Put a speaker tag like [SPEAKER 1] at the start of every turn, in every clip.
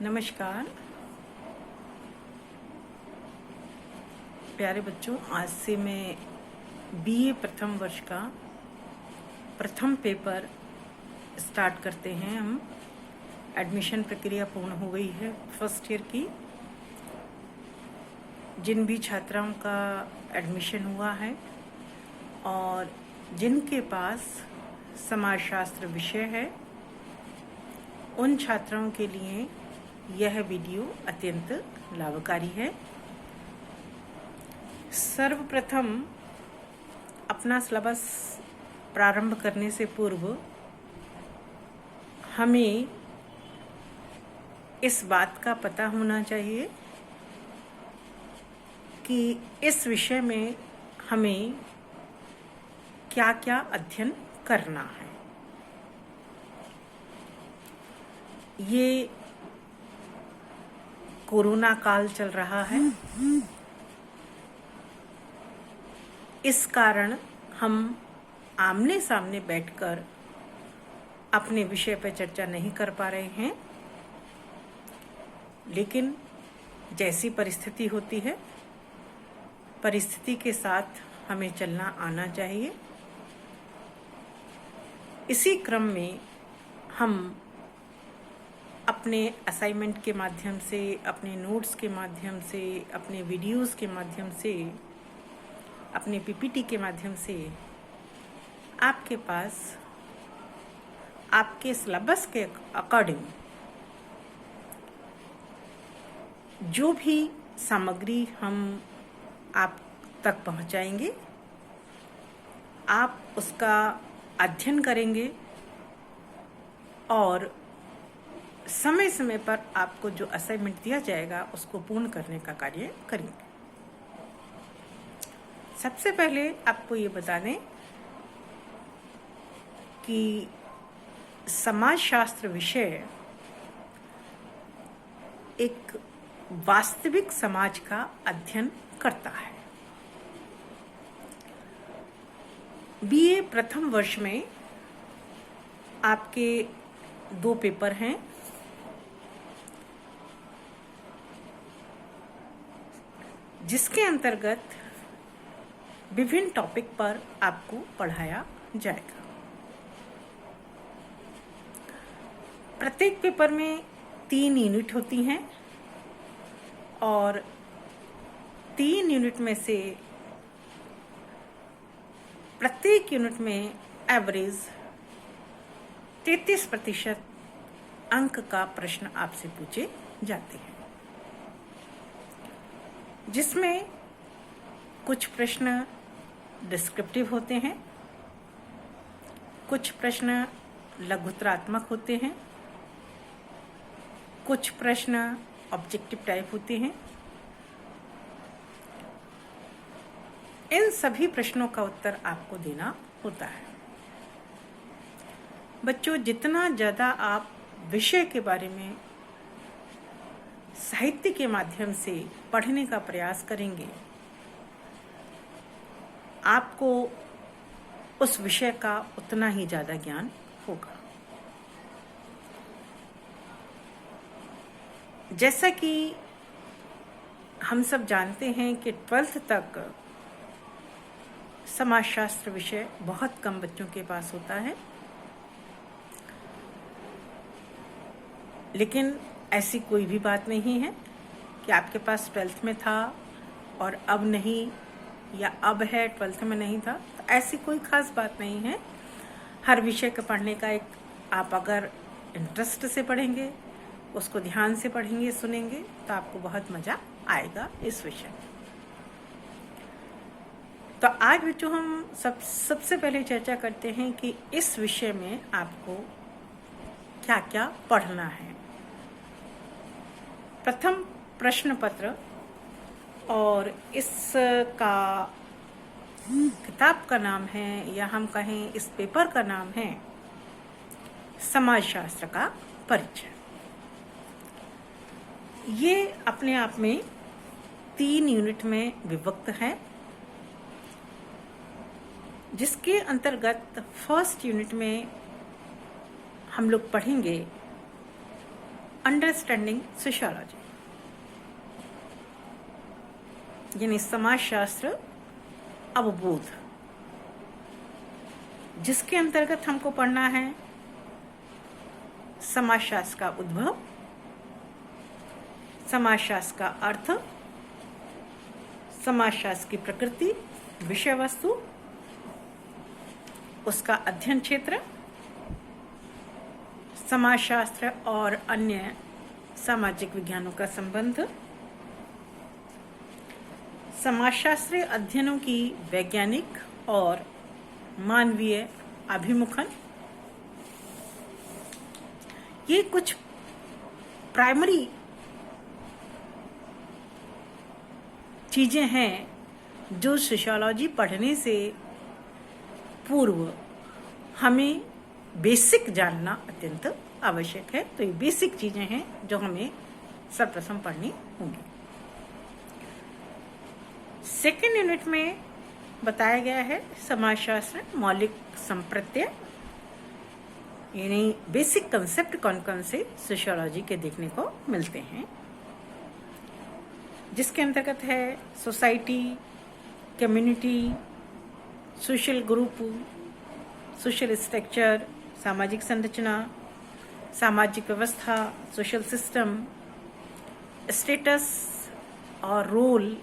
[SPEAKER 1] नमस्कार प्यारे बच्चों, आज से मैं बीए प्रथम वर्ष का प्रथम पेपर स्टार्ट करते हैं। हम एडमिशन प्रक्रिया पूर्ण हो गई है फर्स्ट ईयर की। जिन भी छात्राओं का एडमिशन हुआ है और जिनके पास समाजशास्त्र विषय है, उन छात्राओं के लिए यह वीडियो अत्यंत लाभकारी है। सर्वप्रथम अपना सिलेबस प्रारंभ करने से पूर्व हमें इस बात का पता होना चाहिए कि इस विषय में हमें क्या क्या अध्ययन करना है। ये कोरोना काल चल रहा है, इस कारण हम आमने सामने बैठकर अपने विषय पर चर्चा नहीं कर पा रहे हैं, लेकिन जैसी परिस्थिति होती है, परिस्थिति के साथ हमें चलना आना चाहिए। इसी क्रम में हम अपने असाइनमेंट के माध्यम से, अपने नोट्स के माध्यम से, अपने वीडियोस के माध्यम से, अपने पीपीटी के माध्यम से आपके पास आपके सिलेबस के अकॉर्डिंग जो भी सामग्री हम आप तक पहुंचाएंगे, आप उसका अध्ययन करेंगे और समय समय पर आपको जो असाइनमेंट दिया जाएगा उसको पूर्ण करने का कार्य करेंगे। सबसे पहले आपको ये बता दें कि समाजशास्त्र विषय एक वास्तविक समाज का अध्ययन करता है। बीए प्रथम वर्ष में आपके 2 पेपर हैं। जिसके अंतर्गत विभिन्न टॉपिक पर आपको पढ़ाया जाएगा। प्रत्येक पेपर में 3 यूनिट होती हैं और 3 यूनिट में से प्रत्येक यूनिट में एवरेज 33% अंक का प्रश्न आपसे पूछे जाते हैं, जिसमें कुछ प्रश्न डिस्क्रिप्टिव होते हैं, कुछ प्रश्न लघुत्तरात्मक होते हैं, कुछ प्रश्न ऑब्जेक्टिव टाइप होते हैं। इन सभी प्रश्नों का उत्तर आपको देना होता है। बच्चों, जितना ज़्यादा आप विषय के बारे में साहित्य के माध्यम से पढ़ने का प्रयास करेंगे, आपको उस विषय का उतना ही ज़्यादा ज्ञान होगा। जैसा कि हम सब जानते हैं कि 12th तक समाजशास्त्र विषय बहुत कम बच्चों के पास होता है, लेकिन ऐसी कोई भी बात नहीं है कि आपके पास 12th में था और अब नहीं, या अब है 12th में नहीं था। तो ऐसी कोई खास बात नहीं है। हर विषय को पढ़ने का एक, आप अगर इंटरेस्ट से पढ़ेंगे, उसको ध्यान से पढ़ेंगे, सुनेंगे, तो आपको बहुत मज़ा आएगा इस विषय में। तो आज बच्चों हम सबसे पहले चर्चा करते हैं कि इस विषय में आपको क्या क्या पढ़ना है। प्रथम प्रश्न पत्र, और इसका किताब का नाम है, या हम कहें इस पेपर का नाम है समाजशास्त्र का परिचय। ये अपने आप में 3 यूनिट में विभक्त है, जिसके अंतर्गत फर्स्ट यूनिट में हम लोग पढ़ेंगे अंडरस्टैंडिंग सोशियोलॉजी, यानी समाजशास्त्र अवबोध, जिसके अंतर्गत हमको पढ़ना है समाजशास्त्र का उद्भव, समाजशास्त्र का अर्थ, समाजशास्त्र की प्रकृति, विषय वस्तु, उसका अध्ययन क्षेत्र, समाजशास्त्र और अन्य सामाजिक विज्ञानों का संबंध, समाजशास्त्रीय अध्ययनों की वैज्ञानिक और मानवीय अभिमुखन। ये कुछ प्राइमरी चीजें हैं जो सोशियोलॉजी पढ़ने से पूर्व हमें बेसिक जानना अत्यंत आवश्यक है। तो ये बेसिक चीजें हैं जो हमें सर्वप्रथम पढ़नी होंगी। सेकेंड यूनिट में बताया गया है समाजशास्त्र मौलिक संप्रत्यय, यानी बेसिक कंसेप्ट कौन कौन से सोशियोलॉजी के देखने को मिलते हैं, जिसके अंतर्गत है society, community, social group, social structure, सामाजिक संरचना, सामाजिक व्यवस्था, सोशल सिस्टम, स्टेटस और रोल,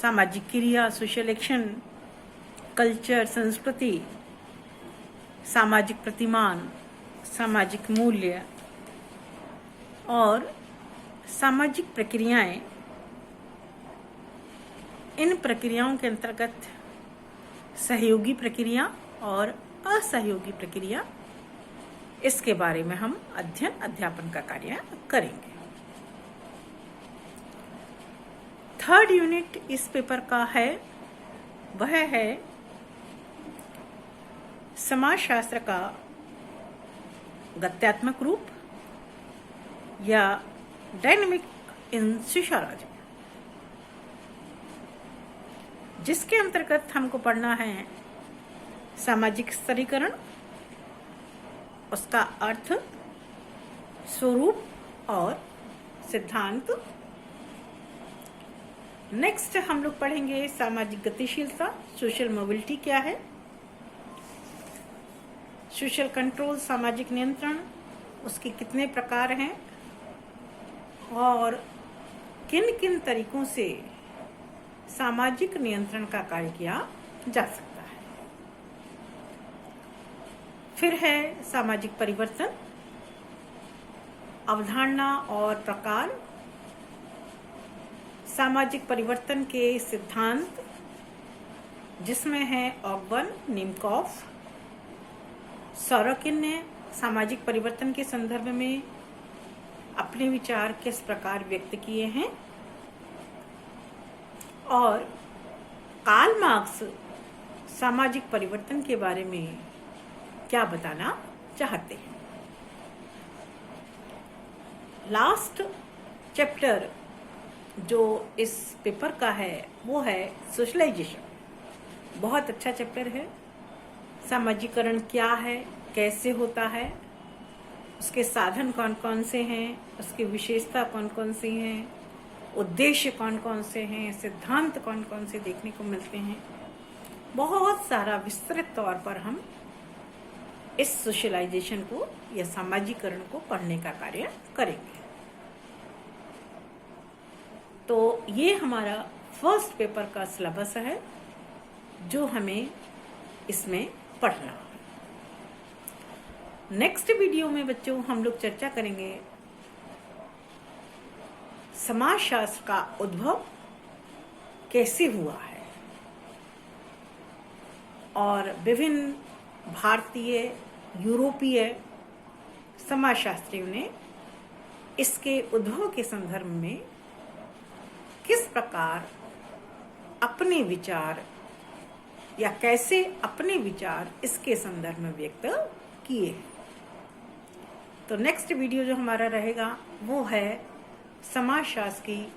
[SPEAKER 1] सामाजिक क्रिया, सोशल एक्शन, कल्चर, संस्कृति, सामाजिक प्रतिमान, सामाजिक मूल्य और सामाजिक प्रक्रियाएं। इन प्रक्रियाओं के अंतर्गत सहयोगी प्रक्रिया और असहयोगी प्रक्रिया, इसके बारे में हम अध्ययन अध्यापन का कार्य करेंगे। थर्ड यूनिट इस पेपर का है, वह है समाजशास्त्र का गत्यात्मक रूप या डायनेमिक इन सोशियोलॉजी, जिसके अंतर्गत हमको पढ़ना है सामाजिक स्तरीकरण, उसका अर्थ, स्वरूप और सिद्धांत। नेक्स्ट हम लोग पढ़ेंगे सामाजिक गतिशीलता, सोशल मोबिलिटी क्या है, सोशल कंट्रोल, सामाजिक नियंत्रण, उसके कितने प्रकार हैं और किन किन तरीकों से सामाजिक नियंत्रण का कार्य किया जा सकता है। फिर है सामाजिक परिवर्तन, अवधारणा और प्रकार, सामाजिक परिवर्तन के सिद्धांत, जिसमें है ऑगबर्न, निमकॉफ, सॉरोकिन ने सामाजिक परिवर्तन के संदर्भ में अपने विचार किस प्रकार व्यक्त किए हैं, और कार्ल मार्क्स सामाजिक परिवर्तन के बारे में क्या बताना चाहते हैं। लास्ट चैप्टर जो इस पेपर का है वो है सोशलाइजेशन। बहुत अच्छा चैप्टर है। सामाजिकरण क्या है, कैसे होता है, उसके साधन कौन कौन से हैं, उसकी विशेषता कौन कौन सी हैं, उद्देश्य कौन कौन से हैं, सिद्धांत कौन कौन से देखने को मिलते हैं। बहुत सारा विस्तृत तौर पर हम इस सोशलाइजेशन को या सामाजिकरण को पढ़ने का कार्य करेंगे। तो ये हमारा फर्स्ट पेपर का सिलेबस है जो हमें इसमें पढ़ना है। नेक्स्ट वीडियो में बच्चों हम लोग चर्चा करेंगे समाजशास्त्र का उद्भव कैसे हुआ है और विभिन्न भारतीय, यूरोपीय समाजशास्त्रियों ने इसके उद्भव के संदर्भ में किस प्रकार अपने विचार या कैसे अपने विचार इसके संदर्भ में व्यक्त किए। तो नेक्स्ट वीडियो जो हमारा रहेगा वो है समाजशास्त्र की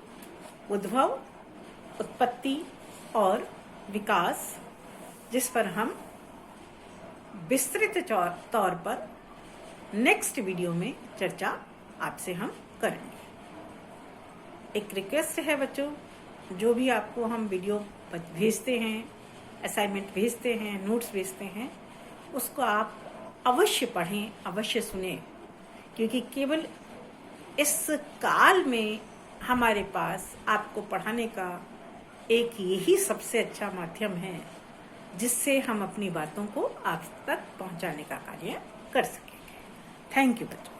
[SPEAKER 1] उद्भव, उत्पत्ति और विकास, जिस पर हम विस्तृत तौर पर नेक्स्ट वीडियो में चर्चा आपसे हम करेंगे। एक रिक्वेस्ट है बच्चों, जो भी आपको हम वीडियो भेजते हैं, असाइनमेंट भेजते हैं, नोट्स भेजते हैं, उसको आप अवश्य पढ़ें, अवश्य सुनें, क्योंकि केवल इस काल में हमारे पास आपको पढ़ाने का एक यही सबसे अच्छा माध्यम है जिससे हम अपनी बातों को आप तक पहुंचाने का कार्य कर सकेंगे। थैंक यू बच्चों।